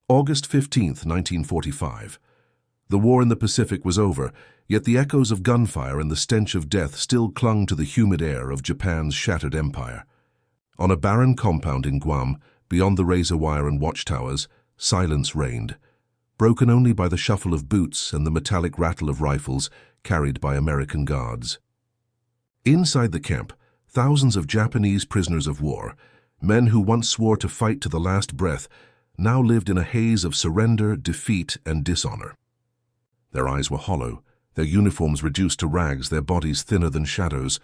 August 15, 1945. The war in the Pacific was over, yet the echoes of gunfire and the stench of death still clung to the humid air of Japan's shattered empire. On a barren compound in Guam, beyond the razor wire and watchtowers, silence reigned, broken only by the shuffle of boots and the metallic rattle of rifles carried by American guards. Inside the camp, thousands of Japanese prisoners of war, men who once swore to fight to the last breath, now lived in a haze of surrender, defeat, and dishonor. Their eyes were hollow, their uniforms reduced to rags, their bodies thinner than shadows.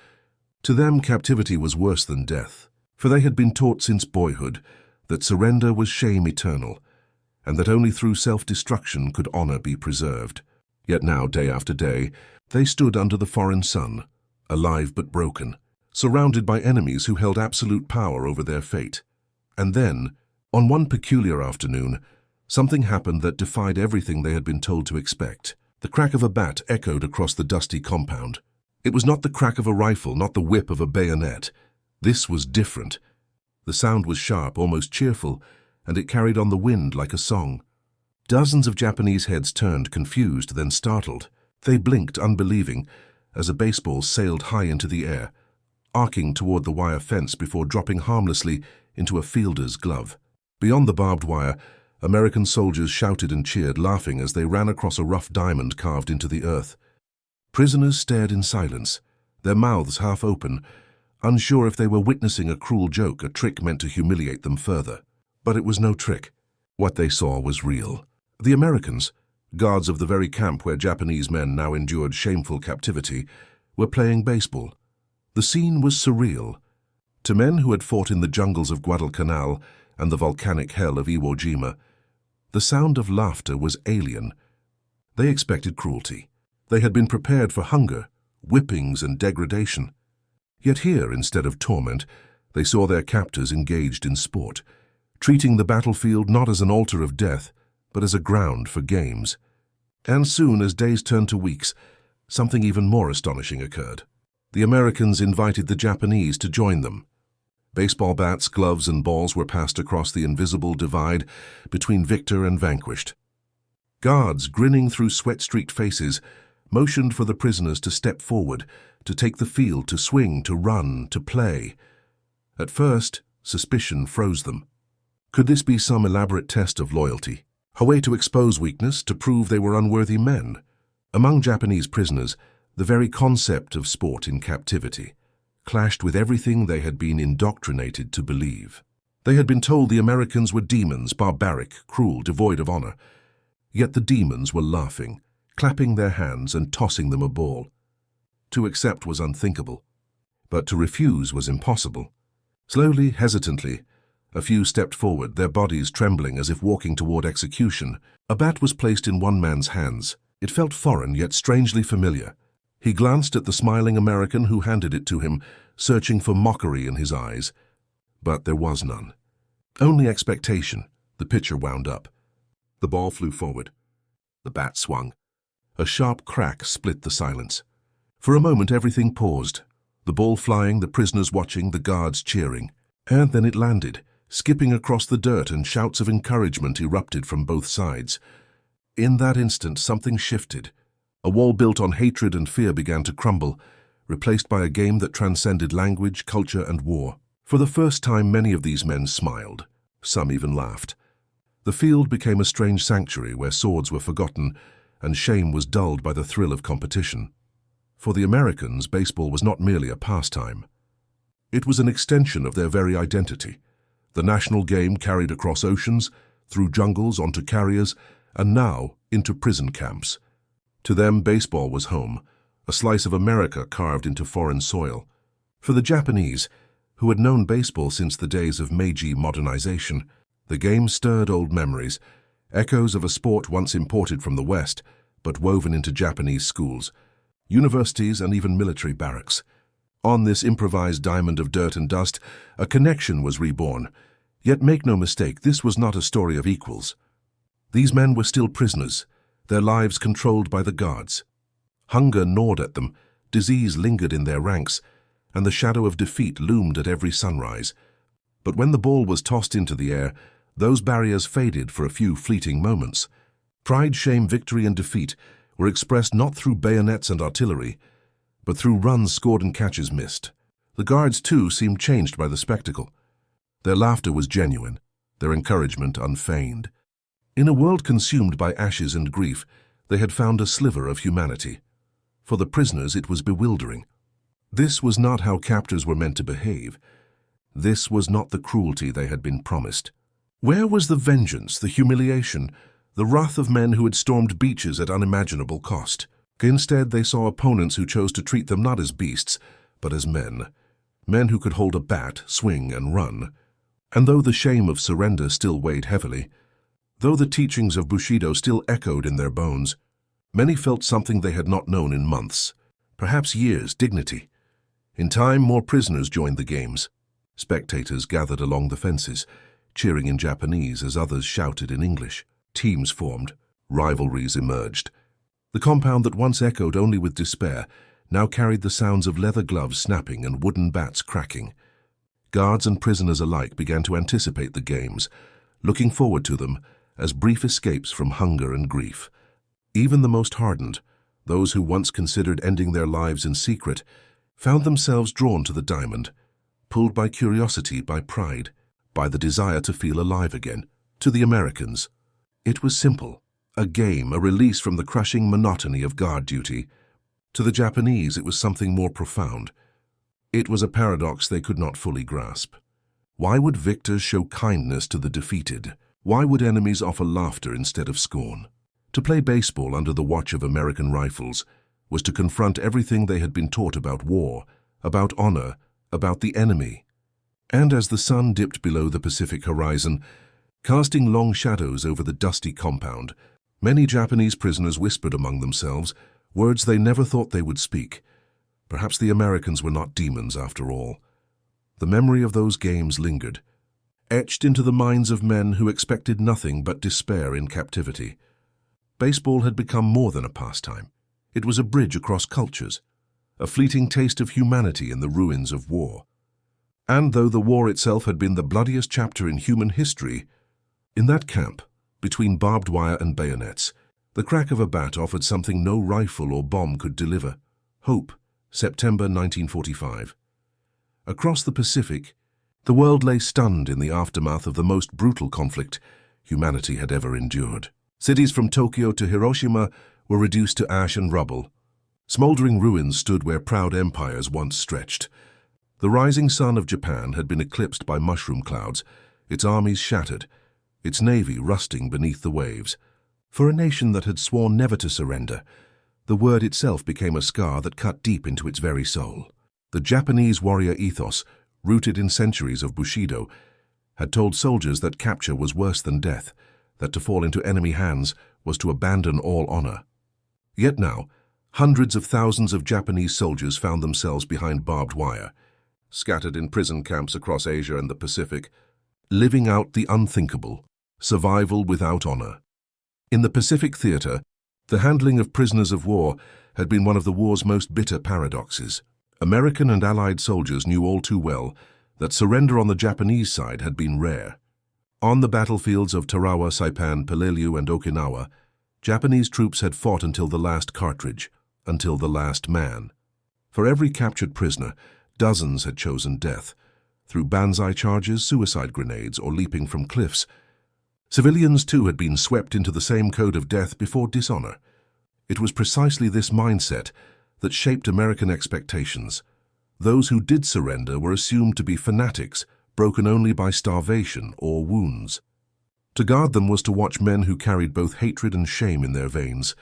To them, captivity was worse than death, for they had been taught since boyhood that surrender was shame eternal, and that only through self-destruction could honor be preserved. Yet now, day after day, they stood under the foreign sun, alive but broken, surrounded by enemies who held absolute power over their fate. And then, on one peculiar afternoon, something happened that defied everything they had been told to expect. The crack of a bat echoed across the dusty compound. It was not the crack of a rifle, not the whip of a bayonet. This was different. The sound was sharp, almost cheerful, and it carried on the wind like a song. Dozens of Japanese heads turned, confused, then startled. They blinked, unbelieving, as a baseball sailed high into the air, arcing toward the wire fence before dropping harmlessly into a fielder's glove. Beyond the barbed wire, American soldiers shouted and cheered, laughing as they ran across a rough diamond carved into the earth. Prisoners stared in silence, their mouths half open, unsure if they were witnessing a cruel joke, a trick meant to humiliate them further. But it was no trick. What they saw was real. The Americans, guards of the very camp where Japanese men now endured shameful captivity, were playing baseball. The scene was surreal. To men who had fought in the jungles of Guadalcanal and the volcanic hell of Iwo Jima, the sound of laughter was alien. They expected cruelty. They had been prepared for hunger, whippings, and degradation. Yet here, instead of torment, they saw their captors engaged in sport, treating the battlefield not as an altar of death, but as a ground for games. And soon, as days turned to weeks, something even more astonishing occurred. The Americans invited the Japanese to join them. Baseball bats, gloves, and balls were passed across the invisible divide between victor and vanquished. Guards, grinning through sweat-streaked faces, motioned for the prisoners to step forward, to take the field, to swing, to run, to play. At first, suspicion froze them. Could this be some elaborate test of loyalty? A way to expose weakness, to prove they were unworthy men? Among Japanese prisoners, the very concept of sport in captivity clashed with everything they had been indoctrinated to believe. They had been told the Americans were demons, barbaric, cruel, devoid of honor. Yet the demons were laughing, clapping their hands and tossing them a ball. To accept was unthinkable, but to refuse was impossible. Slowly, hesitantly, a few stepped forward, their bodies trembling as if walking toward execution. A bat was placed in one man's hands. It felt foreign, yet strangely familiar. He glanced at the smiling American who handed it to him, searching for mockery in his eyes. But there was none. Only expectation. The pitcher wound up. The ball flew forward. The bat swung. A sharp crack split the silence. For a moment everything paused. The ball flying, the prisoners watching, the guards cheering. And then it landed, skipping across the dirt, and shouts of encouragement erupted from both sides. In that instant something shifted. A wall built on hatred and fear began to crumble, replaced by a game that transcended language, culture, and war. For the first time, many of these men smiled. Some even laughed. The field became a strange sanctuary where swords were forgotten and shame was dulled by the thrill of competition. For the Americans, baseball was not merely a pastime. It was an extension of their very identity. The national game carried across oceans, through jungles, onto carriers, and now into prison camps. To them, baseball was home, a slice of America carved into foreign soil. For the Japanese, who had known baseball since the days of Meiji modernization, the game stirred old memories, echoes of a sport once imported from the West, but woven into Japanese schools, universities, and even military barracks. On this improvised diamond of dirt and dust, a connection was reborn. Yet make no mistake, this was not a story of equals. These men were still prisoners, their lives controlled by the guards. Hunger gnawed at them, disease lingered in their ranks, and the shadow of defeat loomed at every sunrise. But when the ball was tossed into the air, Those barriers faded for a few fleeting moments. Pride, shame, victory, and defeat were expressed not through bayonets and artillery, but through runs scored and catches missed. The guards, too, seemed changed by the spectacle. Their laughter was genuine, their encouragement unfeigned. In a world consumed by ashes and grief, they had found a sliver of humanity. For the prisoners, it was bewildering. This was not how captors were meant to behave. This was not the cruelty they had been promised. Where was the vengeance, the humiliation, the wrath of men who had stormed beaches at unimaginable cost? Instead, they saw opponents who chose to treat them not as beasts, but as men. Men who could hold a bat, swing, and run. And though the shame of surrender still weighed heavily, though the teachings of Bushido still echoed in their bones, many felt something they had not known in months, perhaps years: dignity. In time, more prisoners joined the games. Spectators gathered along the fences, cheering in Japanese as others shouted in English. Teams formed, rivalries emerged. The compound that once echoed only with despair now carried the sounds of leather gloves snapping and wooden bats cracking. Guards and prisoners alike began to anticipate the games, looking forward to them as brief escapes from hunger and grief. Even the most hardened, those who once considered ending their lives in secret, found themselves drawn to the diamond, pulled by curiosity, by pride, by the desire to feel alive again. To the Americans, it was simple, a game, a release from the crushing monotony of guard duty. To the Japanese, it was something more profound. It was a paradox they could not fully grasp. Why would victors show kindness to the defeated? Why would enemies offer laughter instead of scorn? To play baseball under the watch of American rifles was to confront everything they had been taught about war, about honor, about the enemy. And as the sun dipped below the Pacific horizon, casting long shadows over the dusty compound, many Japanese prisoners whispered among themselves words they never thought they would speak. Perhaps the Americans were not demons after all. The memory of those games lingered, etched into the minds of men who expected nothing but despair in captivity. Baseball had become more than a pastime. It was a bridge across cultures, a fleeting taste of humanity in the ruins of war. And though the war itself had been the bloodiest chapter in human history, in that camp, between barbed wire and bayonets, the crack of a bat offered something no rifle or bomb could deliver: hope. September 1945. Across the Pacific, the world lay stunned in the aftermath of the most brutal conflict humanity had ever endured. Cities from Tokyo to Hiroshima were reduced to ash and rubble. Smoldering ruins stood where proud empires once stretched. The rising sun of Japan had been eclipsed by mushroom clouds, its armies shattered, its navy rusting beneath the waves. For a nation that had sworn never to surrender, the word itself became a scar that cut deep into its very soul. The Japanese warrior ethos, rooted in centuries of Bushido, had told soldiers that capture was worse than death, that to fall into enemy hands was to abandon all honor. Yet now, hundreds of thousands of Japanese soldiers found themselves behind barbed wire, scattered in prison camps across Asia and the Pacific, living out the unthinkable, survival without honor. In the Pacific theater, the handling of prisoners of war had been one of the war's most bitter paradoxes. American and Allied soldiers knew all too well that surrender on the Japanese side had been rare. On the battlefields of Tarawa, Saipan, Peleliu, and Okinawa, Japanese troops had fought until the last cartridge, until the last man. For every captured prisoner, dozens had chosen death, through banzai charges, suicide grenades, or leaping from cliffs. Civilians, too, had been swept into the same code of death before dishonor. It was precisely this mindset that shaped American expectations. Those who did surrender were assumed to be fanatics, broken only by starvation or wounds. To guard them was to watch men who carried both hatred and shame in their veins.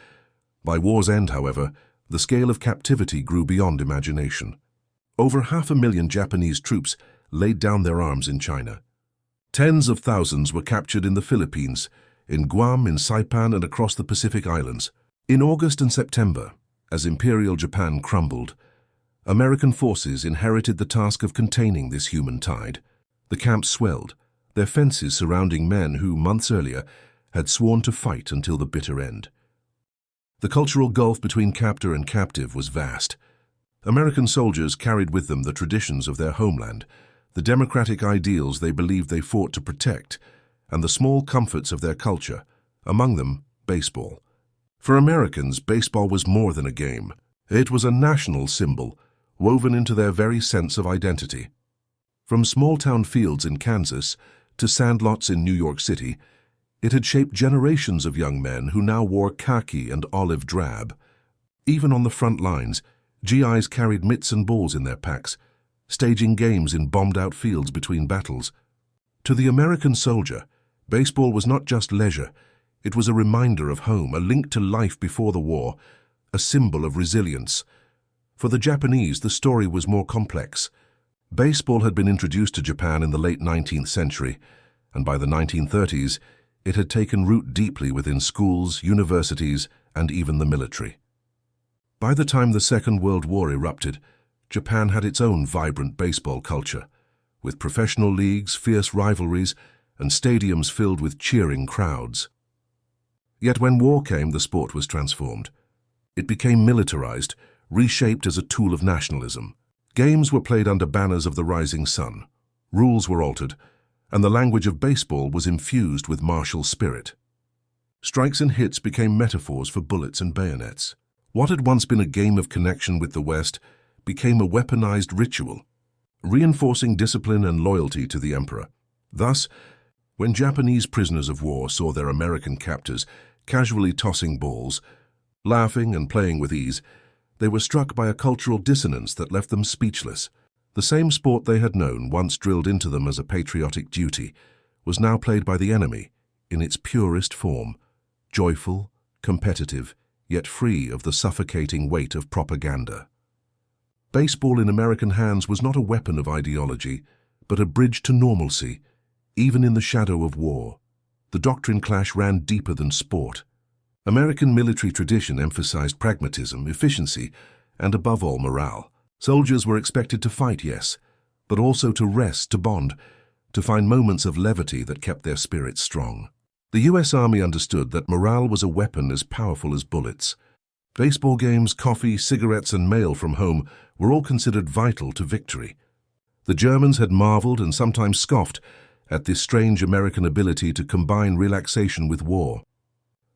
By war's end, however, the scale of captivity grew beyond imagination. Over 500,000 Japanese troops laid down their arms in China. Tens of thousands were captured in the Philippines, in Guam, in Saipan, and across the Pacific Islands. In August and September, as Imperial Japan crumbled, American forces inherited the task of containing this human tide. The camps swelled, their fences surrounding men who, months earlier, had sworn to fight until the bitter end. The cultural gulf between captor and captive was vast. American soldiers carried with them the traditions of their homeland, the democratic ideals they believed they fought to protect, and the small comforts of their culture, among them baseball. For Americans, baseball was more than a game. It was a national symbol, woven into their very sense of identity. From small-town fields in Kansas to sandlots in New York City, it had shaped generations of young men who now wore khaki and olive drab. Even on the front lines, GIs carried mitts and balls in their packs, staging games in bombed-out fields between battles. To the American soldier, baseball was not just leisure. It was a reminder of home, a link to life before the war, a symbol of resilience. For the Japanese, the story was more complex. Baseball had been introduced to Japan in the late 19th century, and by the 1930s, it had taken root deeply within schools, universities, and even the military. By the time the Second World War erupted, Japan had its own vibrant baseball culture, with professional leagues, fierce rivalries, and stadiums filled with cheering crowds. Yet when war came, the sport was transformed. It became militarized, reshaped as a tool of nationalism. Games were played under banners of the rising sun. Rules were altered, and the language of baseball was infused with martial spirit. Strikes and hits became metaphors for bullets and bayonets. What had once been a game of connection with the West became a weaponized ritual, reinforcing discipline and loyalty to the emperor. Thus, when Japanese prisoners of war saw their American captors casually tossing balls, laughing and playing with ease, they were struck by a cultural dissonance that left them speechless. The same sport they had known, once drilled into them as a patriotic duty, was now played by the enemy in its purest form, joyful, competitive, yet free of the suffocating weight of propaganda. Baseball in American hands was not a weapon of ideology, but a bridge to normalcy, even in the shadow of war. The doctrine clash ran deeper than sport. American military tradition emphasized pragmatism, efficiency, and above all, morale. Soldiers were expected to fight, yes, but also to rest, to bond, to find moments of levity that kept their spirits strong. The U.S. Army understood that morale was a weapon as powerful as bullets. Baseball games, coffee, cigarettes, and mail from home were all considered vital to victory. The Germans had marveled and sometimes scoffed at this strange American ability to combine relaxation with war.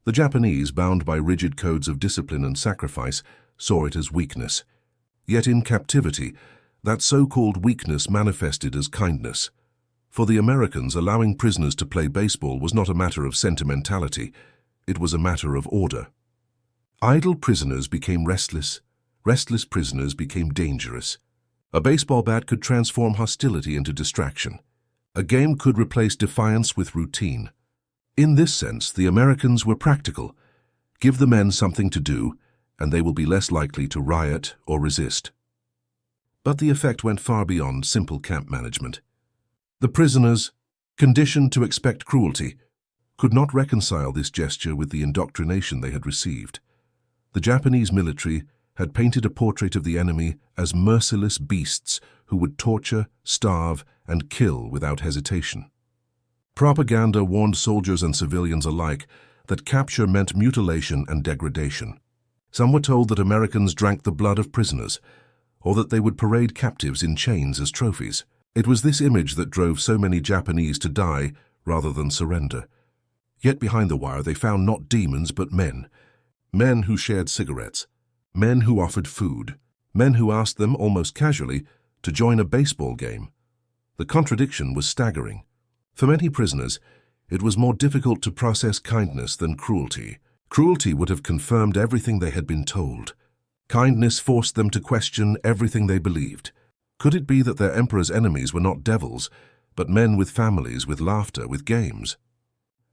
The Japanese, bound by rigid codes of discipline and sacrifice, saw it as weakness. Yet in captivity, that so-called weakness manifested as kindness. For the Americans, allowing prisoners to play baseball was not a matter of sentimentality, it was a matter of order. Idle prisoners became restless. Restless prisoners became dangerous. A baseball bat could transform hostility into distraction. A game could replace defiance with routine. In this sense, the Americans were practical. Give the men something to do, and they will be less likely to riot or resist. But the effect went far beyond simple camp management. The prisoners, conditioned to expect cruelty, could not reconcile this gesture with the indoctrination they had received. The Japanese military had painted a portrait of the enemy as merciless beasts who would torture, starve, and kill without hesitation. Propaganda warned soldiers and civilians alike that capture meant mutilation and degradation. Some were told that Americans drank the blood of prisoners, or that they would parade captives in chains as trophies. It was this image that drove so many Japanese to die rather than surrender. Yet behind the wire they found not demons but men. Men who shared cigarettes. Men who offered food. Men who asked them, almost casually, to join a baseball game. The contradiction was staggering. For many prisoners, it was more difficult to process kindness than cruelty. Cruelty would have confirmed everything they had been told. Kindness forced them to question everything they believed. Could it be that their emperor's enemies were not devils, but men with families, with laughter, with games?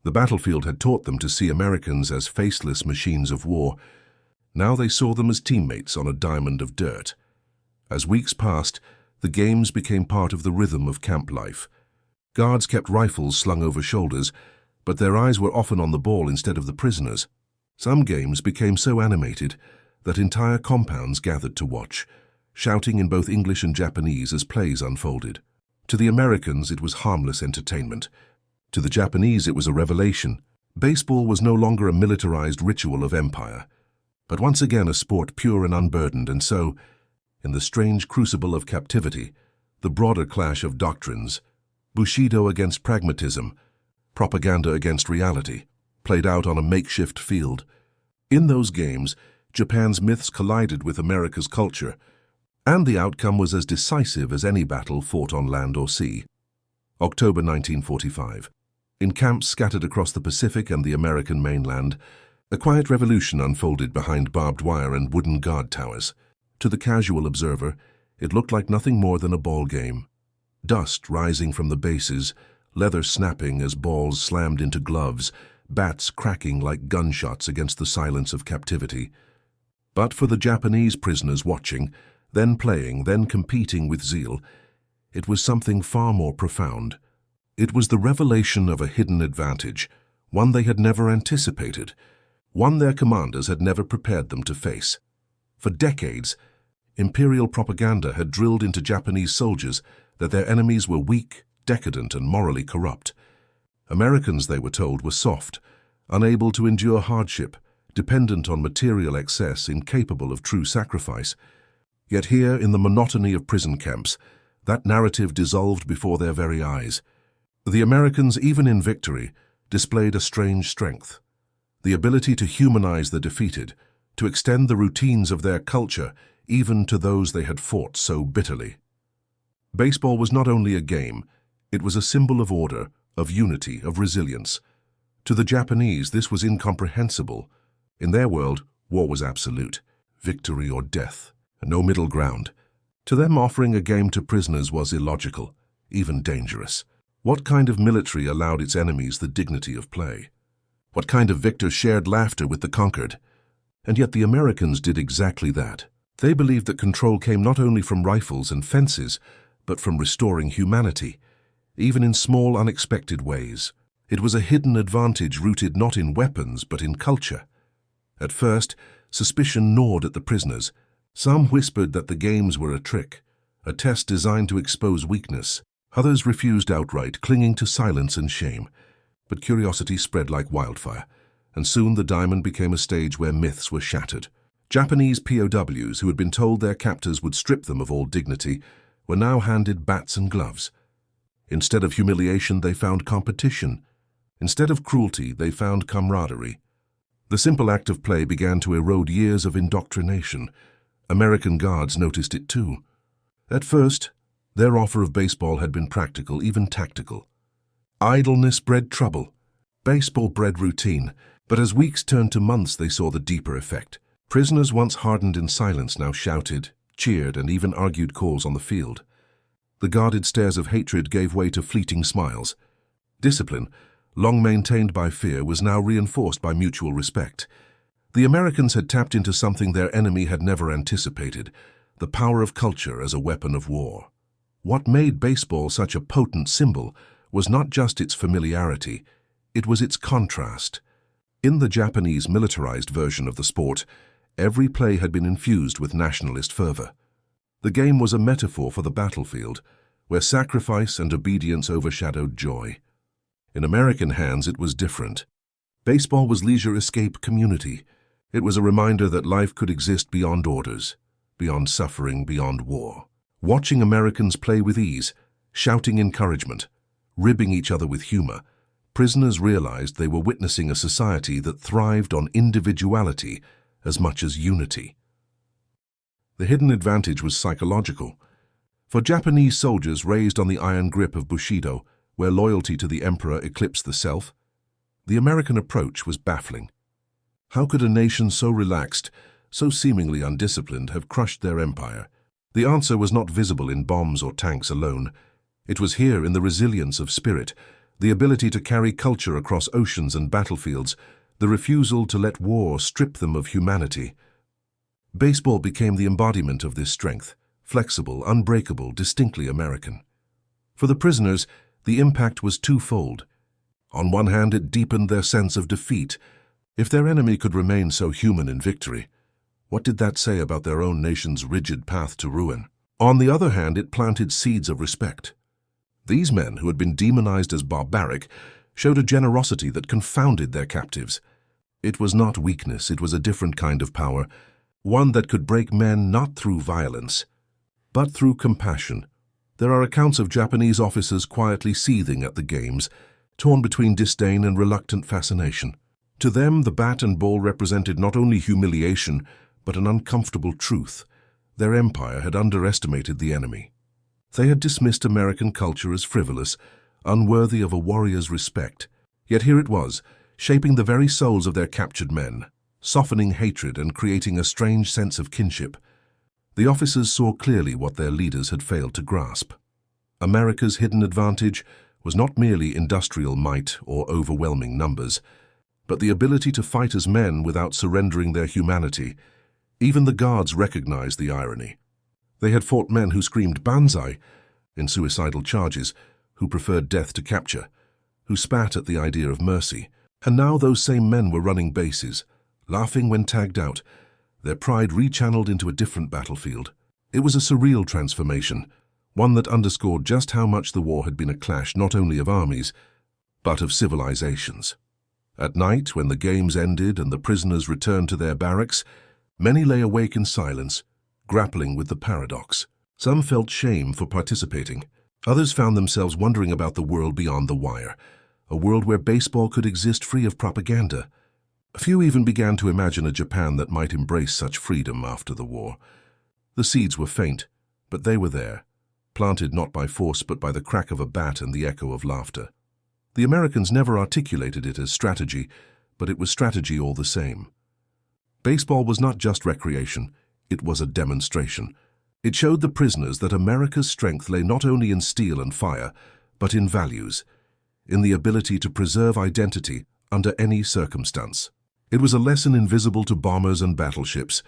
The battlefield had taught them to see Americans as faceless machines of war. Now they saw them as teammates on a diamond of dirt. As weeks passed, the games became part of the rhythm of camp life. Guards kept rifles slung over shoulders, but their eyes were often on the ball instead of the prisoners. Some games became so animated that entire compounds gathered to watch, shouting in both English and Japanese as plays unfolded. To the Americans, it was harmless entertainment. To the Japanese, it was a revelation. Baseball was no longer a militarized ritual of empire, but once again a sport pure and unburdened, and so, in the strange crucible of captivity, the broader clash of doctrines, Bushido against pragmatism, propaganda against reality, played out on a makeshift field. In those games, Japan's myths collided with America's culture, and the outcome was as decisive as any battle fought on land or sea. October 1945. In camps scattered across the Pacific and the American mainland, a quiet revolution unfolded behind barbed wire and wooden guard towers. To the casual observer, it looked like nothing more than a ball game. Dust rising from the bases, leather snapping as balls slammed into gloves, bats cracking like gunshots against the silence of captivity. But for the Japanese prisoners watching, then playing, then competing with zeal, it was something far more profound. It was the revelation of a hidden advantage, one they had never anticipated, one their commanders had never prepared them to face. For decades, imperial propaganda had drilled into Japanese soldiers that their enemies were weak, decadent, and morally corrupt. Americans, they were told, were soft, unable to endure hardship, dependent on material excess, incapable of true sacrifice. Yet here, in the monotony of prison camps, that narrative dissolved before their very eyes. The Americans, even in victory, displayed a strange strength. The ability to humanize the defeated, to extend the routines of their culture even to those they had fought so bitterly. Baseball was not only a game, it was a symbol of order, of unity, of resilience. To the Japanese, this was incomprehensible. In their world, war was absolute, victory or death, no middle ground. To them, offering a game to prisoners was illogical, even dangerous. What kind of military allowed its enemies the dignity of play? What kind of victor shared laughter with the conquered? And yet the Americans did exactly that. They believed that control came not only from rifles and fences, but from restoring humanity, even in small, unexpected ways. It was a hidden advantage rooted not in weapons, but in culture. At first, suspicion gnawed at the prisoners. Some whispered that the games were a trick, a test designed to expose weakness. Others refused outright, clinging to silence and shame. But curiosity spread like wildfire, and soon the diamond became a stage where myths were shattered. Japanese POWs, who had been told their captors would strip them of all dignity, were now handed bats and gloves. Instead of humiliation, they found competition. Instead of cruelty, they found camaraderie. The simple act of play began to erode years of indoctrination. American guards noticed it too. At first, their offer of baseball had been practical, even tactical. Idleness bred trouble. Baseball bred routine. But as weeks turned to months, they saw the deeper effect. Prisoners once hardened in silence now shouted, cheered, and even argued calls on the field. The guarded stares of hatred gave way to fleeting smiles. Discipline, long maintained by fear, was now reinforced by mutual respect. The Americans had tapped into something their enemy had never anticipated, the power of culture as a weapon of war. What made baseball such a potent symbol was not just its familiarity, it was its contrast. In the Japanese militarized version of the sport, every play had been infused with nationalist fervor. The game was a metaphor for the battlefield, where sacrifice and obedience overshadowed joy. In American hands, it was different. Baseball was leisure escape community. It was a reminder that life could exist beyond orders, beyond suffering, beyond war. Watching Americans play with ease, shouting encouragement, ribbing each other with humor, prisoners realized they were witnessing a society that thrived on individuality as much as unity. The hidden advantage was psychological. For Japanese soldiers raised on the iron grip of Bushido, where loyalty to the emperor eclipsed the self, the American approach was baffling. How could a nation so relaxed, so seemingly undisciplined, have crushed their empire? The answer was not visible in bombs or tanks alone. It was here in the resilience of spirit, the ability to carry culture across oceans and battlefields, the refusal to let war strip them of humanity. Baseball became the embodiment of this strength, flexible, unbreakable, distinctly American. For the prisoners, the impact was twofold. On one hand, it deepened their sense of defeat. If their enemy could remain so human in victory, what did that say about their own nation's rigid path to ruin? On the other hand, it planted seeds of respect. These men, who had been demonized as barbaric, showed a generosity that confounded their captives. It was not weakness, it was a different kind of power, one that could break men not through violence, but through compassion. There are accounts of Japanese officers quietly seething at the games, torn between disdain and reluctant fascination. To them, the bat and ball represented not only humiliation, but an uncomfortable truth. Their empire had underestimated the enemy. They had dismissed American culture as frivolous, unworthy of a warrior's respect. Yet here it was, shaping the very souls of their captured men, softening hatred and creating a strange sense of kinship. The officers saw clearly what their leaders had failed to grasp. America's hidden advantage was not merely industrial might or overwhelming numbers, but the ability to fight as men without surrendering their humanity. Even the guards recognized the irony. They had fought men who screamed "Banzai" in suicidal charges, who preferred death to capture, who spat at the idea of mercy. And now those same men were running bases, laughing when tagged out, their pride rechanneled into a different battlefield. It was a surreal transformation, one that underscored just how much the war had been a clash not only of armies, but of civilizations. At night, when the games ended and the prisoners returned to their barracks, many lay awake in silence, grappling with the paradox. Some felt shame for participating. Others found themselves wondering about the world beyond the wire, a world where baseball could exist free of propaganda. A few even began to imagine a Japan that might embrace such freedom after the war. The seeds were faint, but they were there, planted not by force but by the crack of a bat and the echo of laughter. The Americans never articulated it as strategy, but it was strategy all the same. Baseball was not just recreation, it was a demonstration. It showed the prisoners that America's strength lay not only in steel and fire, but in values, in the ability to preserve identity under any circumstance. It was a lesson invisible to bombers and battleships,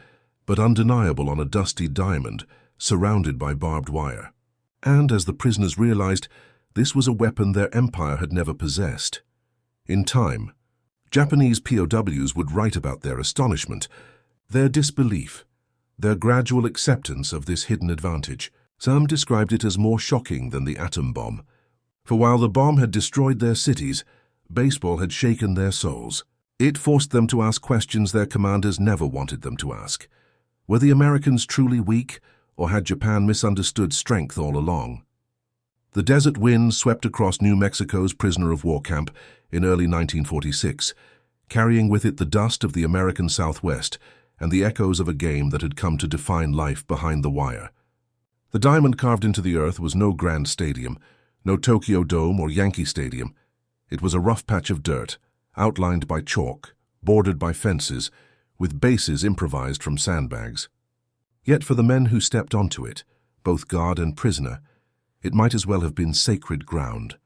but undeniable on a dusty diamond, surrounded by barbed wire. And as the prisoners realized, this was a weapon their empire had never possessed. In time, Japanese POWs would write about their astonishment, their disbelief, their gradual acceptance of this hidden advantage. Some described it as more shocking than the atom bomb. For while the bomb had destroyed their cities, baseball had shaken their souls. It forced them to ask questions their commanders never wanted them to ask. Were the Americans truly weak, or had Japan misunderstood strength all along? The desert wind swept across New Mexico's prisoner-of-war camp in early 1946, carrying with it the dust of the American Southwest and the echoes of a game that had come to define life behind the wire. The diamond carved into the earth was no grand stadium, no Tokyo Dome or Yankee Stadium. It was a rough patch of dirt, outlined by chalk, bordered by fences, with bases improvised from sandbags. Yet for the men who stepped onto it, both guard and prisoner, it might as well have been sacred ground.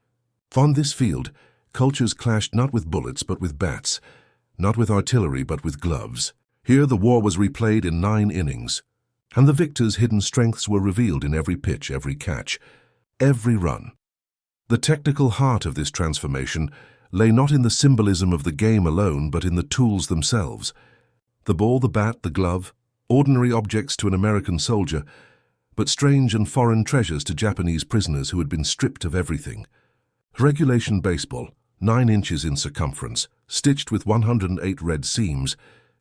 On this field, cultures clashed not with bullets but with bats, not with artillery but with gloves. Here the war was replayed in 9 innings, and the victor's hidden strengths were revealed in every pitch, every catch, every run. The technical heart of this transformation lay not in the symbolism of the game alone, but in the tools themselves. The ball, the bat, the glove, ordinary objects to an American soldier, but strange and foreign treasures to Japanese prisoners who had been stripped of everything. Regulation baseball, 9 inches in circumference, stitched with 108 red seams,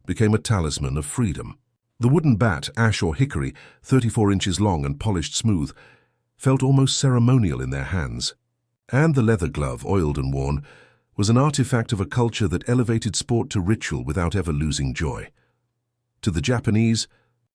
became a talisman of freedom. The wooden bat, ash or hickory, 34 inches long and polished smooth, felt almost ceremonial in their hands. And the leather glove, oiled and worn, was an artifact of a culture that elevated sport to ritual without ever losing joy. To the Japanese,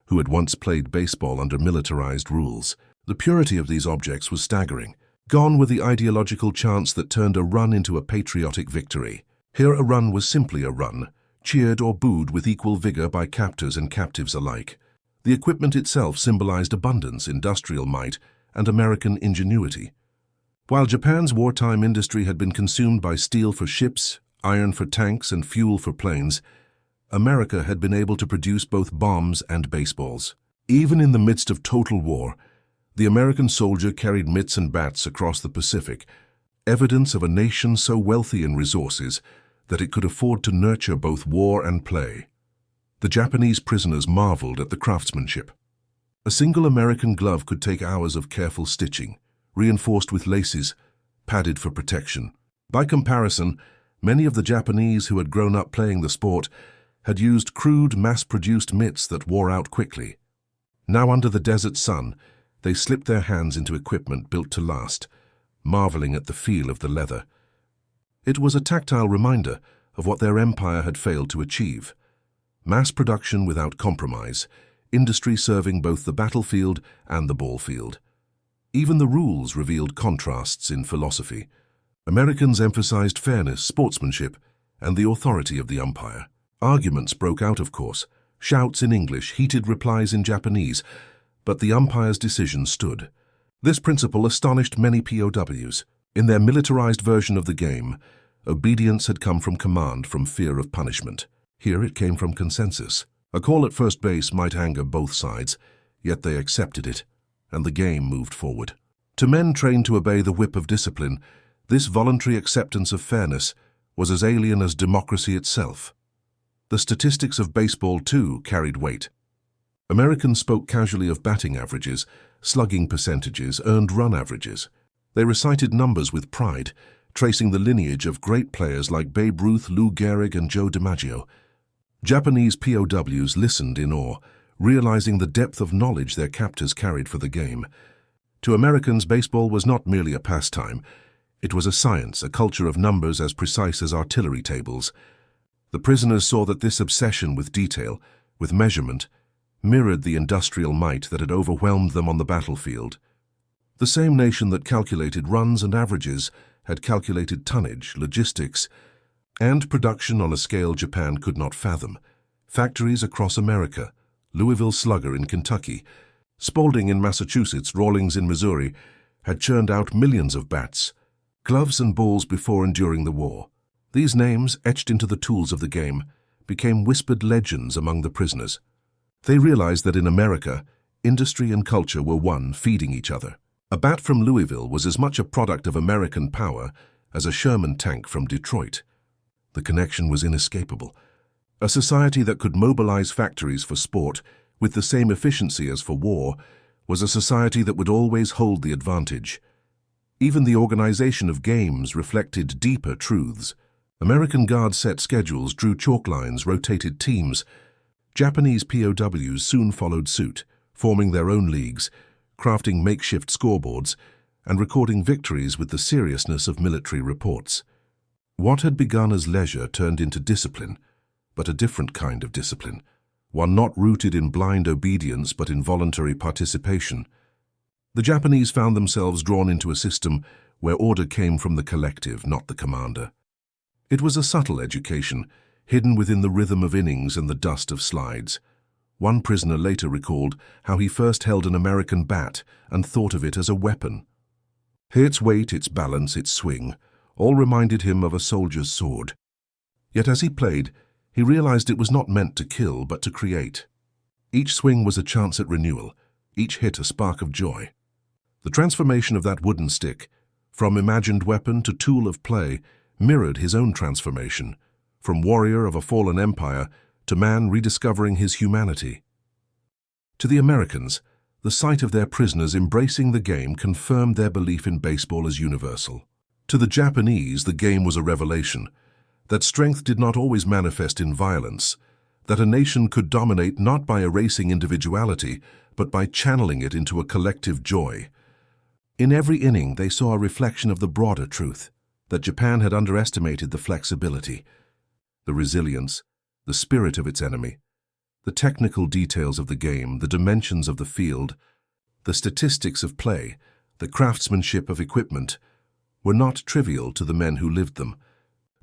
who had once played baseball under militarized rules, the purity of these objects was staggering. Gone were the ideological chants that turned a run into a patriotic victory. Here a run was simply a run, cheered or booed with equal vigor by captors and captives alike. The equipment itself symbolized abundance, industrial might, and American ingenuity. While Japan's wartime industry had been consumed by steel for ships, iron for tanks, and fuel for planes, America had been able to produce both bombs and baseballs. Even in the midst of total war, the American soldier carried mitts and bats across the Pacific, evidence of a nation so wealthy in resources that it could afford to nurture both war and play. The Japanese prisoners marveled at the craftsmanship. A single American glove could take hours of careful stitching, reinforced with laces, padded for protection. By comparison, many of the Japanese who had grown up playing the sport had used crude, mass-produced mitts that wore out quickly. Now under the desert sun, they slipped their hands into equipment built to last, marveling at the feel of the leather, It was a tactile reminder of what their empire had failed to achieve. Mass production without compromise, industry serving both the battlefield and the ballfield. Even the rules revealed contrasts in philosophy. Americans emphasized fairness, sportsmanship, and the authority of the umpire. Arguments broke out, of course, shouts in English, heated replies in Japanese, but the umpire's decision stood. This principle astonished many POWs. In their militarized version of the game, obedience had come from command, from fear of punishment. Here it came from consensus. A call at first base might anger both sides, yet they accepted it, and the game moved forward. To men trained to obey the whip of discipline, this voluntary acceptance of fairness was as alien as democracy itself. The statistics of baseball, too, carried weight. Americans spoke casually of batting averages, slugging percentages, earned run averages. They recited numbers with pride, tracing the lineage of great players like Babe Ruth, Lou Gehrig, and Joe DiMaggio. Japanese POWs listened in awe, realizing the depth of knowledge their captors carried for the game. To Americans, baseball was not merely a pastime. It was a science, a culture of numbers as precise as artillery tables. The prisoners saw that this obsession with detail, with measurement, mirrored the industrial might that had overwhelmed them on the battlefield. The same nation that calculated runs and averages had calculated tonnage, logistics, and production on a scale Japan could not fathom. Factories across America, Louisville Slugger in Kentucky, Spalding in Massachusetts, Rawlings in Missouri, had churned out millions of bats, gloves and balls before and during the war. These names, etched into the tools of the game, became whispered legends among the prisoners. They realized that in America, industry and culture were one, feeding each other. A bat from Louisville was as much a product of American power as a Sherman tank from Detroit. The connection was inescapable. A society that could mobilize factories for sport with the same efficiency as for war was a society that would always hold the advantage. Even the organization of games reflected deeper truths. American guards set schedules, drew chalk lines, rotated teams. Japanese POWs soon followed suit, forming their own leagues, crafting makeshift scoreboards, and recording victories with the seriousness of military reports. What had begun as leisure turned into discipline, but a different kind of discipline, one not rooted in blind obedience but in voluntary participation. The Japanese found themselves drawn into a system where order came from the collective, not the commander. It was a subtle education, hidden within the rhythm of innings and the dust of slides. One prisoner later recalled how he first held an American bat and thought of it as a weapon. Its weight, its balance, its swing, all reminded him of a soldier's sword. Yet as he played, he realized it was not meant to kill, but to create. Each swing was a chance at renewal, each hit a spark of joy. The transformation of that wooden stick, from imagined weapon to tool of play, mirrored his own transformation, from warrior of a fallen empire to man rediscovering his humanity. To the Americans, the sight of their prisoners embracing the game confirmed their belief in baseball as universal. To the Japanese, the game was a revelation, that strength did not always manifest in violence, that a nation could dominate not by erasing individuality, but by channeling it into a collective joy. In every inning, they saw a reflection of the broader truth, that Japan had underestimated the flexibility, the resilience, the spirit of its enemy, the technical details of the game, the dimensions of the field, the statistics of play, the craftsmanship of equipment, were not trivial to the men who lived them.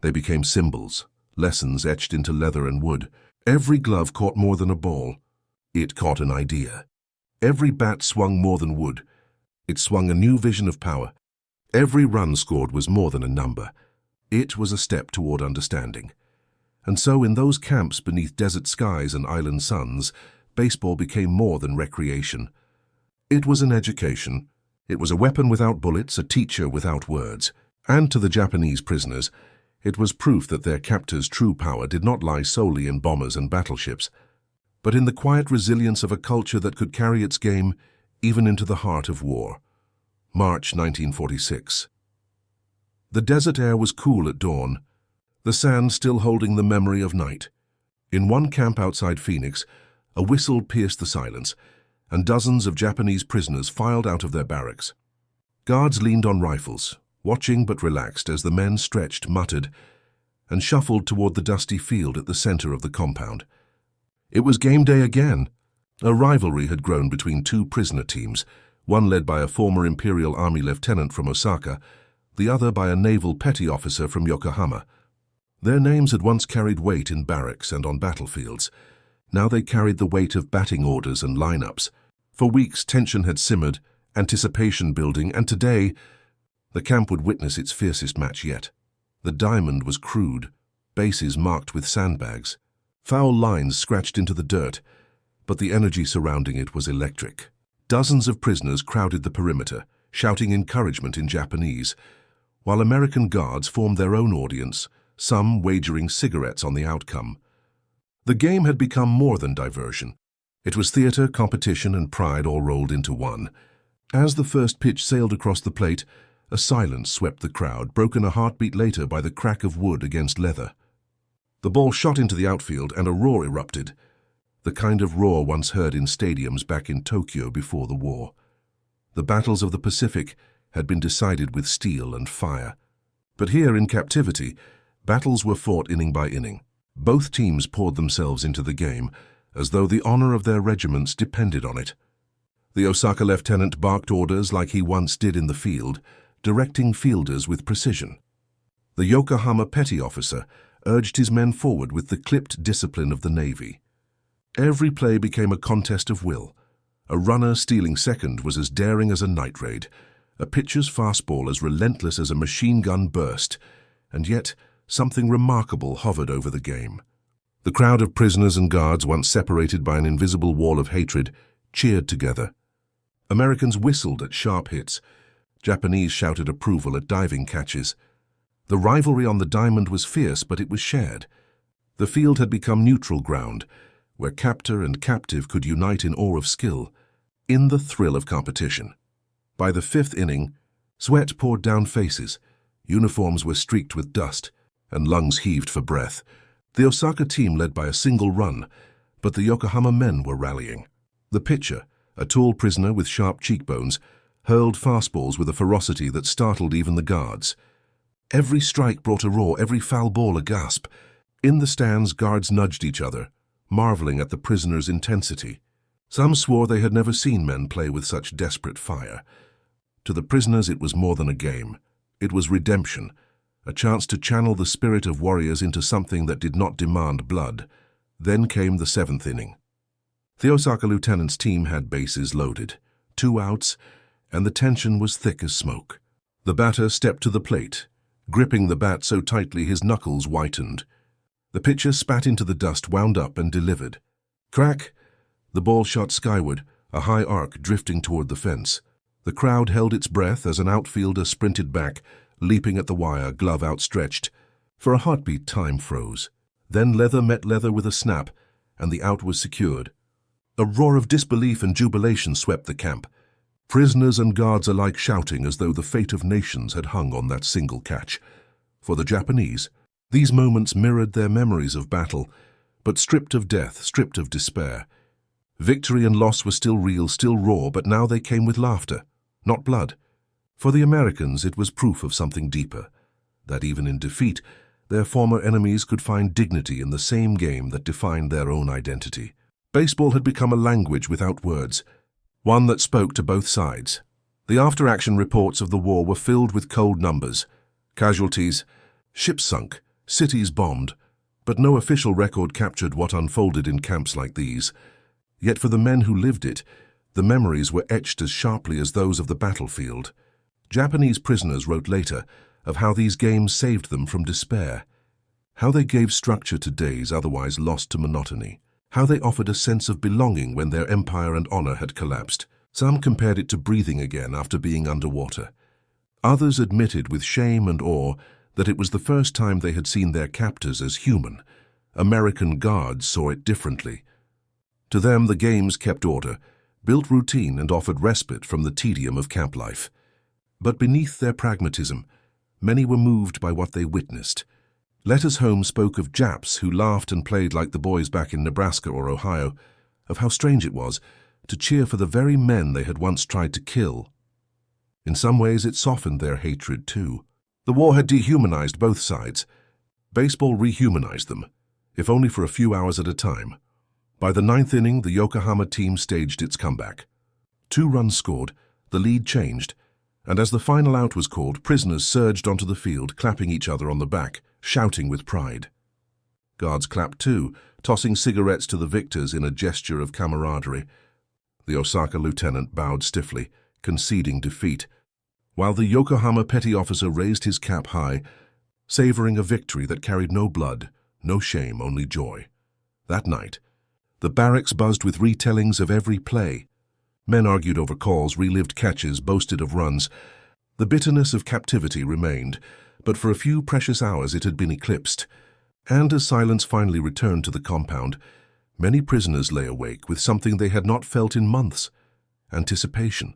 They became symbols, lessons etched into leather and wood. Every glove caught more than a ball. It caught an idea. Every bat swung more than wood. It swung a new vision of power. Every run scored was more than a number. It was a step toward understanding. And so in those camps beneath desert skies and island suns, baseball became more than recreation. It was an education. It was a weapon without bullets, a teacher without words. And to the Japanese prisoners, it was proof that their captors' true power did not lie solely in bombers and battleships, but in the quiet resilience of a culture that could carry its game even into the heart of war. March 1946. The desert air was cool at dawn, the sand still holding the memory of night. In one camp outside Phoenix, a whistle pierced the silence, and dozens of Japanese prisoners filed out of their barracks. Guards leaned on rifles, watching but relaxed as the men stretched, muttered, and shuffled toward the dusty field at the center of the compound. It was game day again. A rivalry had grown between two prisoner teams, one led by a former Imperial Army lieutenant from Osaka, the other by a naval petty officer from Yokohama. Their names had once carried weight in barracks and on battlefields. Now they carried the weight of batting orders and lineups. For weeks, tension had simmered, anticipation building, and today, the camp would witness its fiercest match yet. The diamond was crude, bases marked with sandbags, foul lines scratched into the dirt, but the energy surrounding it was electric. Dozens of prisoners crowded the perimeter, shouting encouragement in Japanese, while American guards formed their own audience, some wagering cigarettes on the outcome. The game had become more than diversion. It was theater, competition, and pride all rolled into one. As the first pitch sailed across the plate, a silence swept the crowd, broken a heartbeat later by the crack of wood against leather. The ball shot into the outfield and a roar erupted, the kind of roar once heard in stadiums back in Tokyo before the war. The battles of the Pacific had been decided with steel and fire. But here in captivity, battles were fought inning by inning. Both teams poured themselves into the game, as though the honor of their regiments depended on it. The Osaka lieutenant barked orders like he once did in the field, directing fielders with precision. The Yokohama petty officer urged his men forward with the clipped discipline of the Navy. Every play became a contest of will. A runner stealing second was as daring as a night raid, a pitcher's fastball as relentless as a machine gun burst, and yet something remarkable hovered over the game. The crowd of prisoners and guards, once separated by an invisible wall of hatred, cheered together. Americans whistled at sharp hits. Japanese shouted approval at diving catches. The rivalry on the diamond was fierce, but it was shared. The field had become neutral ground, where captor and captive could unite in awe of skill, in the thrill of competition. By the fifth inning, sweat poured down faces, uniforms were streaked with dust, and lungs heaved for breath. The Osaka team led by a single run, but the Yokohama men were rallying. The pitcher, a tall prisoner with sharp cheekbones, hurled fastballs with a ferocity that startled even the guards. Every strike brought a roar, every foul ball a gasp. In the stands, guards nudged each other, marveling at the prisoner's intensity. Some swore they had never seen men play with such desperate fire. To the prisoners, it was more than a game. It was redemption, a chance to channel the spirit of warriors into something that did not demand blood. Then came the seventh inning. The Osaka lieutenant's team had bases loaded, 2 outs, and the tension was thick as smoke. The batter stepped to the plate, gripping the bat so tightly his knuckles whitened. The pitcher spat into the dust, wound up, and delivered. Crack! The ball shot skyward, a high arc drifting toward the fence. The crowd held its breath as an outfielder sprinted back, leaping at the wire, glove outstretched. For a heartbeat, time froze. Then leather met leather with a snap, and the out was secured. A roar of disbelief and jubilation swept the camp, prisoners and guards alike shouting as though the fate of nations had hung on that single catch. For the Japanese, these moments mirrored their memories of battle, but stripped of death, stripped of despair. Victory and loss were still real, still raw, but now they came with laughter, not blood. For the Americans, it was proof of something deeper, that even in defeat, their former enemies could find dignity in the same game that defined their own identity. Baseball had become a language without words, one that spoke to both sides. The after-action reports of the war were filled with cold numbers, casualties, ships sunk, cities bombed, but no official record captured what unfolded in camps like these. Yet for the men who lived it, the memories were etched as sharply as those of the battlefield. Japanese prisoners wrote later of how these games saved them from despair, how they gave structure to days otherwise lost to monotony, how they offered a sense of belonging when their empire and honor had collapsed. Some compared it to breathing again after being underwater. Others admitted with shame and awe that it was the first time they had seen their captors as human. American guards saw it differently. To them, the games kept order, built routine, and offered respite from the tedium of camp life. But beneath their pragmatism, many were moved by what they witnessed. Letters home spoke of Japs who laughed and played like the boys back in Nebraska or Ohio, of how strange it was to cheer for the very men they had once tried to kill. In some ways, it softened their hatred too. The war had dehumanized both sides. Baseball rehumanized them, if only for a few hours at a time. By the ninth inning, the Yokohama team staged its comeback. 2 runs scored, the lead changed, and as the final out was called, prisoners surged onto the field, clapping each other on the back, shouting with pride. Guards clapped too, tossing cigarettes to the victors in a gesture of camaraderie. The Osaka lieutenant bowed stiffly, conceding defeat, while the Yokohama petty officer raised his cap high, savoring a victory that carried no blood, no shame, only joy. That night, the barracks buzzed with retellings of every play. Men argued over calls, relived catches, boasted of runs. The bitterness of captivity remained, but for a few precious hours it had been eclipsed. And as silence finally returned to the compound, many prisoners lay awake with something they had not felt in months: anticipation.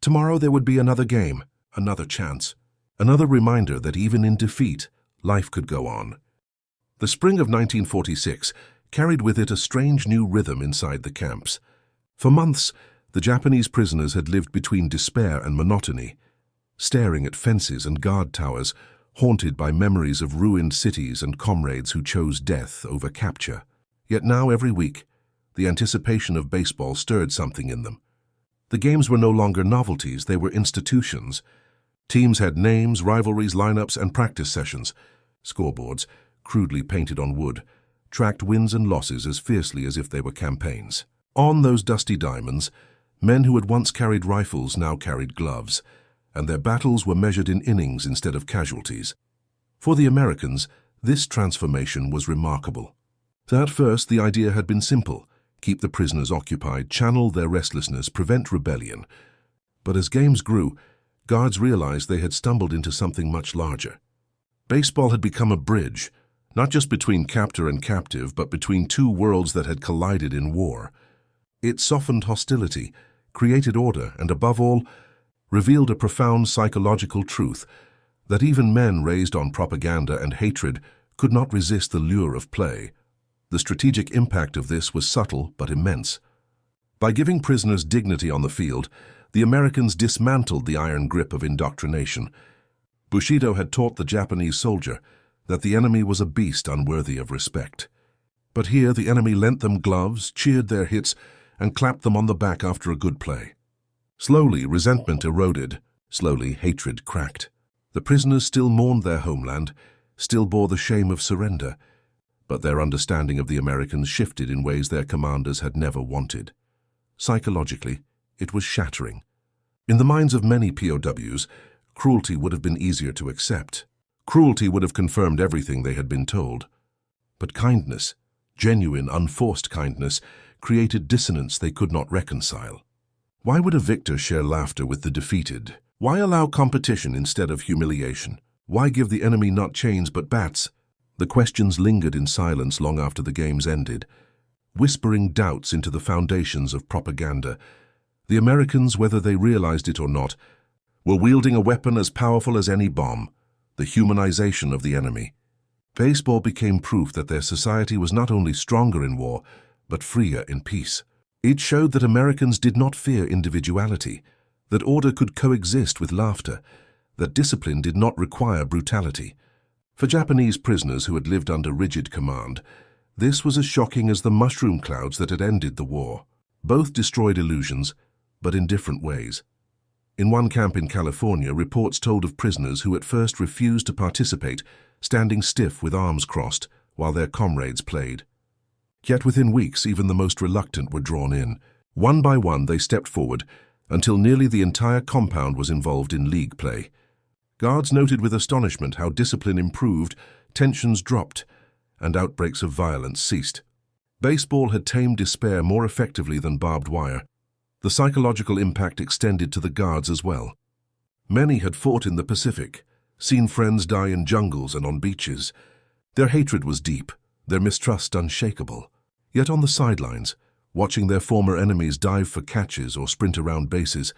Tomorrow there would be another game, another chance, another reminder that even in defeat, life could go on. The spring of 1946 carried with it a strange new rhythm inside the camps. For months, the Japanese prisoners had lived between despair and monotony, staring at fences and guard towers, haunted by memories of ruined cities and comrades who chose death over capture. Yet now, every week, the anticipation of baseball stirred something in them. The games were no longer novelties, they were institutions. Teams had names, rivalries, lineups, and practice sessions. Scoreboards, crudely painted on wood, tracked wins and losses as fiercely as if they were campaigns. On those dusty diamonds, men who had once carried rifles now carried gloves, and their battles were measured in innings instead of casualties. For the Americans, this transformation was remarkable. At first, the idea had been simple: keep the prisoners occupied, channel their restlessness, prevent rebellion. But as games grew, guards realized they had stumbled into something much larger. Baseball had become a bridge, not just between captor and captive, but between 2 worlds that had collided in war. It softened hostility, created order, and above all, revealed a profound psychological truth that even men raised on propaganda and hatred could not resist the lure of play. The strategic impact of this was subtle but immense. By giving prisoners dignity on the field, the Americans dismantled the iron grip of indoctrination. Bushido had taught the Japanese soldier that the enemy was a beast unworthy of respect. But here the enemy lent them gloves, cheered their hits, and clapped them on the back after a good play. Slowly, resentment eroded. Slowly, hatred cracked. The prisoners still mourned their homeland, still bore the shame of surrender, but their understanding of the Americans shifted in ways their commanders had never wanted. Psychologically, it was shattering. In the minds of many POWs, cruelty would have been easier to accept. Cruelty would have confirmed everything they had been told. But kindness, genuine, unforced kindness, created dissonance they could not reconcile. Why would a victor share laughter with the defeated? Why allow competition instead of humiliation? Why give the enemy not chains but bats? The questions lingered in silence long after the games ended, whispering doubts into the foundations of propaganda. The Americans, whether they realized it or not, were wielding a weapon as powerful as any bomb: the humanization of the enemy. Baseball became proof that their society was not only stronger in war, but freer in peace. It showed that Americans did not fear individuality, that order could coexist with laughter, that discipline did not require brutality. For Japanese prisoners who had lived under rigid command, this was as shocking as the mushroom clouds that had ended the war. Both destroyed illusions, but in different ways. In one camp in California, reports told of prisoners who at first refused to participate, standing stiff with arms crossed while their comrades played. Yet within weeks, even the most reluctant were drawn in. One by one, they stepped forward, until nearly the entire compound was involved in league play. Guards noted with astonishment how discipline improved, tensions dropped, and outbreaks of violence ceased. Baseball had tamed despair more effectively than barbed wire. The psychological impact extended to the guards as well. Many had fought in the Pacific, seen friends die in jungles and on beaches. Their hatred was deep, their mistrust unshakable. Yet on the sidelines, watching their former enemies dive for catches or sprint around bases,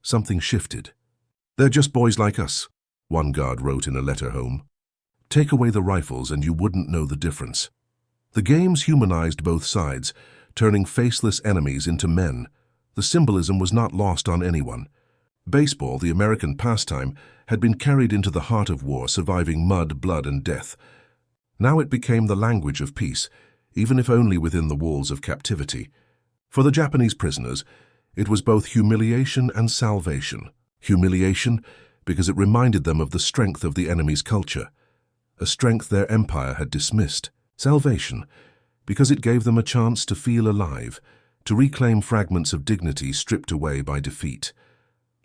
something shifted. "They're just boys like us," one guard wrote in a letter home. "Take away the rifles and you wouldn't know the difference." The games humanized both sides, turning faceless enemies into men. The symbolism was not lost on anyone. Baseball, the American pastime, had been carried into the heart of war, surviving mud, blood, and death. Now it became the language of peace, even if only within the walls of captivity. For the Japanese prisoners, it was both humiliation and salvation. Humiliation because it reminded them of the strength of the enemy's culture, a strength their empire had dismissed. Salvation because it gave them a chance to feel alive, to reclaim fragments of dignity stripped away by defeat.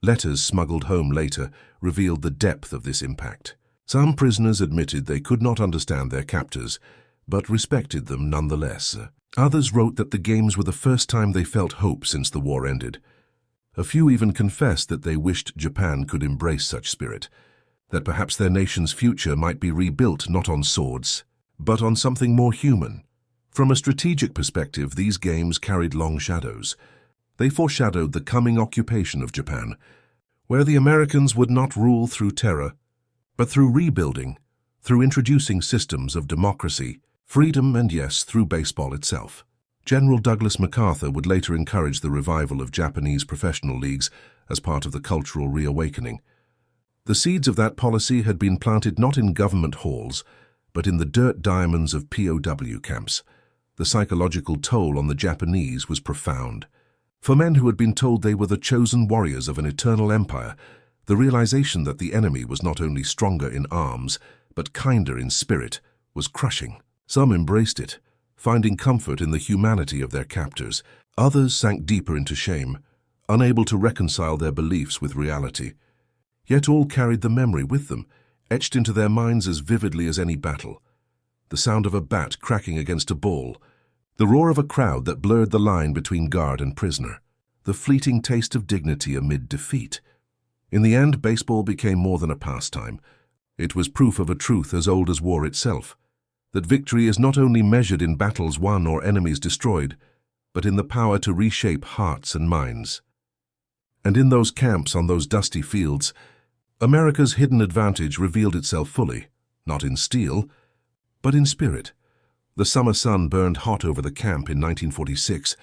Letters smuggled home later revealed the depth of this impact. Some prisoners admitted they could not understand their captors, but respected them nonetheless. Others wrote that the games were the first time they felt hope since the war ended. A few even confessed that they wished Japan could embrace such spirit, that perhaps their nation's future might be rebuilt not on swords, but on something more human. From a strategic perspective, these games carried long shadows. They foreshadowed the coming occupation of Japan, where the Americans would not rule through terror, but through rebuilding, through introducing systems of democracy, freedom, and yes, through baseball itself. General Douglas MacArthur would later encourage the revival of Japanese professional leagues as part of the cultural reawakening. The seeds of that policy had been planted not in government halls, but in the dirt diamonds of POW camps. The psychological toll on the Japanese was profound. For men who had been told they were the chosen warriors of an eternal empire, the realization that the enemy was not only stronger in arms, but kinder in spirit, was crushing. Some embraced it, finding comfort in the humanity of their captors. Others sank deeper into shame, unable to reconcile their beliefs with reality. Yet all carried the memory with them, etched into their minds as vividly as any battle. The sound of a bat cracking against a ball, the roar of a crowd that blurred the line between guard and prisoner, the fleeting taste of dignity amid defeat. In the end, baseball became more than a pastime. It was proof of a truth as old as war itself, that victory is not only measured in battles won or enemies destroyed, but in the power to reshape hearts and minds. And in those camps on those dusty fields, America's hidden advantage revealed itself fully, not in steel, but in spirit. The summer sun burned hot over the camp in 1946,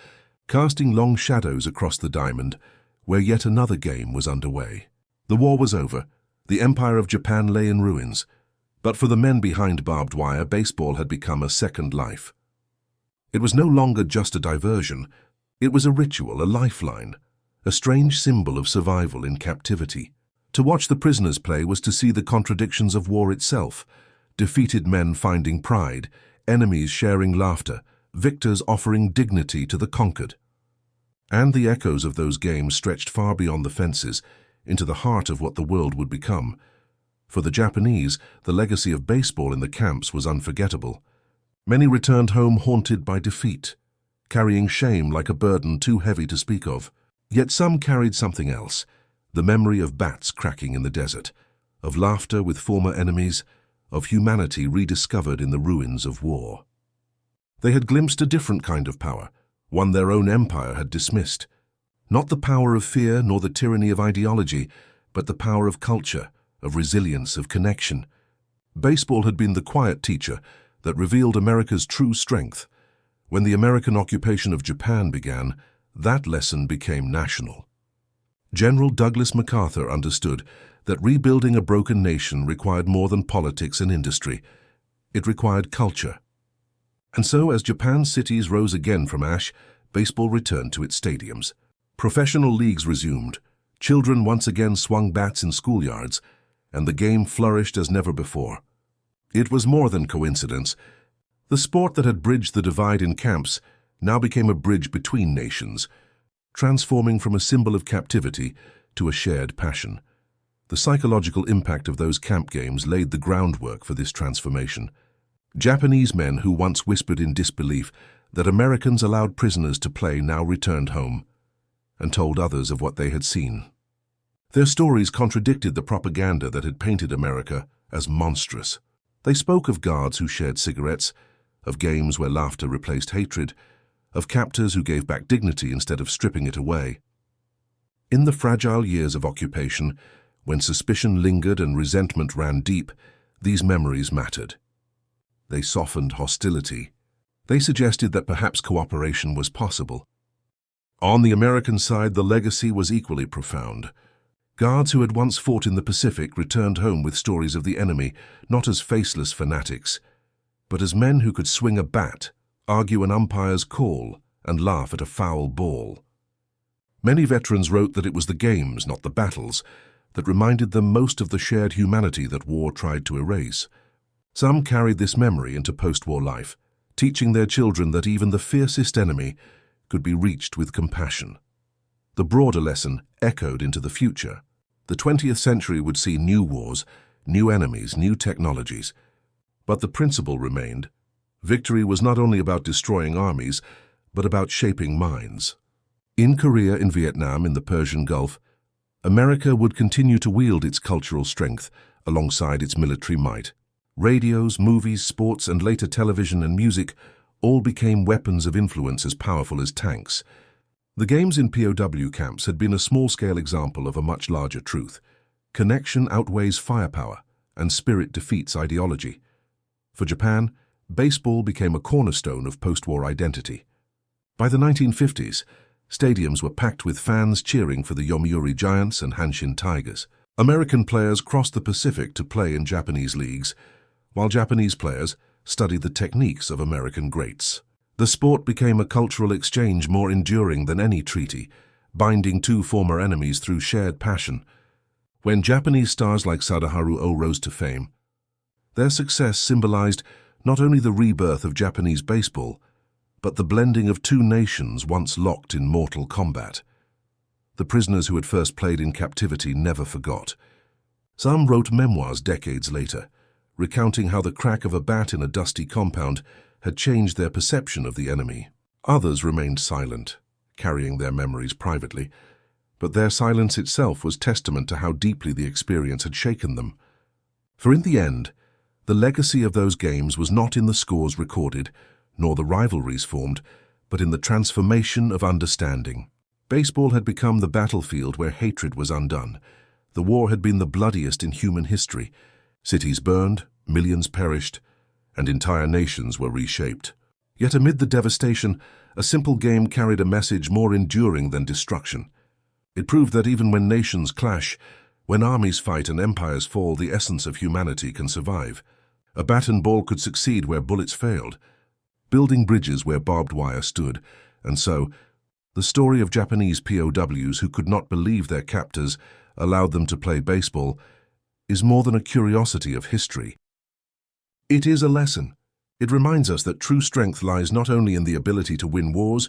casting long shadows across the diamond, where yet another game was underway. The war was over. The empire of Japan lay in ruins. But for the men behind barbed wire, baseball had become a second life. It was no longer just a diversion. It was a ritual, a lifeline, a strange symbol of survival in captivity. To watch the prisoners play was to see the contradictions of war itself, defeated men finding pride, enemies sharing laughter, victors offering dignity to the conquered. And the echoes of those games stretched far beyond the fences, into the heart of what the world would become. For the Japanese, the legacy of baseball in the camps was unforgettable. Many returned home haunted by defeat, carrying shame like a burden too heavy to speak of. Yet some carried something else, the memory of bats cracking in the desert, of laughter with former enemies, of humanity rediscovered in the ruins of war. They had glimpsed a different kind of power, one their own empire had dismissed. Not the power of fear nor the tyranny of ideology, but the power of culture, of resilience, of connection. Baseball had been the quiet teacher that revealed America's true strength. When the American occupation of Japan began, that lesson became national. General Douglas MacArthur understood that rebuilding a broken nation required more than politics and industry. It required culture. And so, as Japan's cities rose again from ash, baseball returned to its stadiums. Professional leagues resumed. Children once again swung bats in schoolyards, and the game flourished as never before. It was more than coincidence. The sport that had bridged the divide in camps now became a bridge between nations, transforming from a symbol of captivity to a shared passion. The psychological impact of those camp games laid the groundwork for this transformation. Japanese men who once whispered in disbelief that Americans allowed prisoners to play now returned home and told others of what they had seen. Their stories contradicted the propaganda that had painted America as monstrous. They spoke of guards who shared cigarettes, of games where laughter replaced hatred, of captors who gave back dignity instead of stripping it away. In the fragile years of occupation, when suspicion lingered and resentment ran deep, these memories mattered. They softened hostility. They suggested that perhaps cooperation was possible. On the American side, the legacy was equally profound. Guards who had once fought in the Pacific returned home with stories of the enemy, not as faceless fanatics, but as men who could swing a bat, argue an umpire's call, and laugh at a foul ball. Many veterans wrote that it was the games, not the battles, that reminded them most of the shared humanity that war tried to erase. Some carried this memory into post-war life, teaching their children that even the fiercest enemy could be reached with compassion. The broader lesson echoed into the future. The 20th century would see new wars, new enemies, new technologies. But the principle remained. Victory was not only about destroying armies, but about shaping minds. In Korea, in Vietnam, in the Persian Gulf, America would continue to wield its cultural strength alongside its military might. Radios, movies, sports, and later television and music all became weapons of influence as powerful as tanks. The games in POW camps had been a small-scale example of a much larger truth. Connection outweighs firepower, and spirit defeats ideology. For Japan, baseball became a cornerstone of post-war identity. By the 1950s, stadiums were packed with fans cheering for the Yomiuri Giants and Hanshin Tigers. American players crossed the Pacific to play in Japanese leagues, while Japanese players studied the techniques of American greats. The sport became a cultural exchange more enduring than any treaty, binding two former enemies through shared passion. When Japanese stars like Sadaharu Oh rose to fame, their success symbolized not only the rebirth of Japanese baseball, but the blending of two nations once locked in mortal combat. The prisoners who had first played in captivity never forgot. Some wrote memoirs decades later, recounting how the crack of a bat in a dusty compound had changed their perception of the enemy. Others remained silent, carrying their memories privately, but their silence itself was testament to how deeply the experience had shaken them. For in the end, the legacy of those games was not in the scores recorded, nor the rivalries formed, but in the transformation of understanding. Baseball had become the battlefield where hatred was undone. The war had been the bloodiest in human history. Cities burned, millions perished, and entire nations were reshaped. Yet amid the devastation, a simple game carried a message more enduring than destruction. It proved that even when nations clash, when armies fight and empires fall, the essence of humanity can survive. A bat and ball could succeed where bullets failed, building bridges where barbed wire stood. And so, the story of Japanese POWs who could not believe their captors allowed them to play baseball is more than a curiosity of history. It is a lesson. It reminds us that true strength lies not only in the ability to win wars,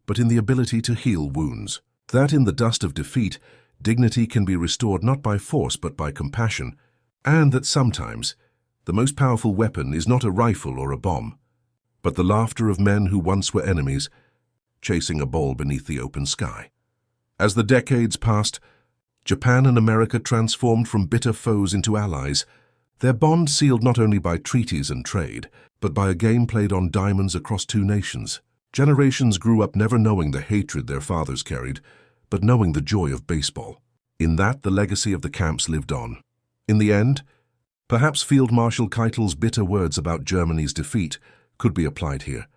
but in the ability to heal wounds. That in the dust of defeat, dignity can be restored not by force but by compassion, and that sometimes the most powerful weapon is not a rifle or a bomb, but the laughter of men who once were enemies, chasing a ball beneath the open sky. As the decades passed, Japan and America transformed from bitter foes into allies, their bond sealed not only by treaties and trade, but by a game played on diamonds across two nations. Generations grew up never knowing the hatred their fathers carried, but knowing the joy of baseball. In that, the legacy of the camps lived on. In the end, perhaps Field Marshal Keitel's bitter words about Germany's defeat could be applied here.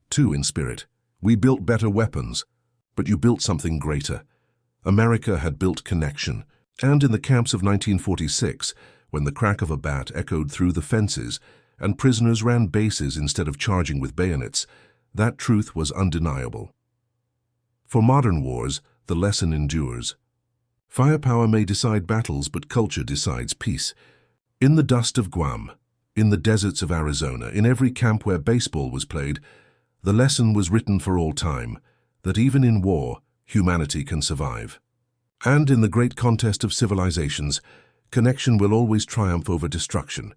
Too in spirit, we built better weapons, but you built something greater. America had built connection, and in the camps of 1946, when the crack of a bat echoed through the fences and prisoners ran bases instead of charging with bayonets, that truth was undeniable. For modern wars, the lesson endures. Firepower may decide battles, but culture decides peace. In the dust of Guam, in the deserts of Arizona, in every camp where baseball was played, the lesson was written for all time, that even in war, humanity can survive. And in the great contest of civilizations, connection will always triumph over destruction.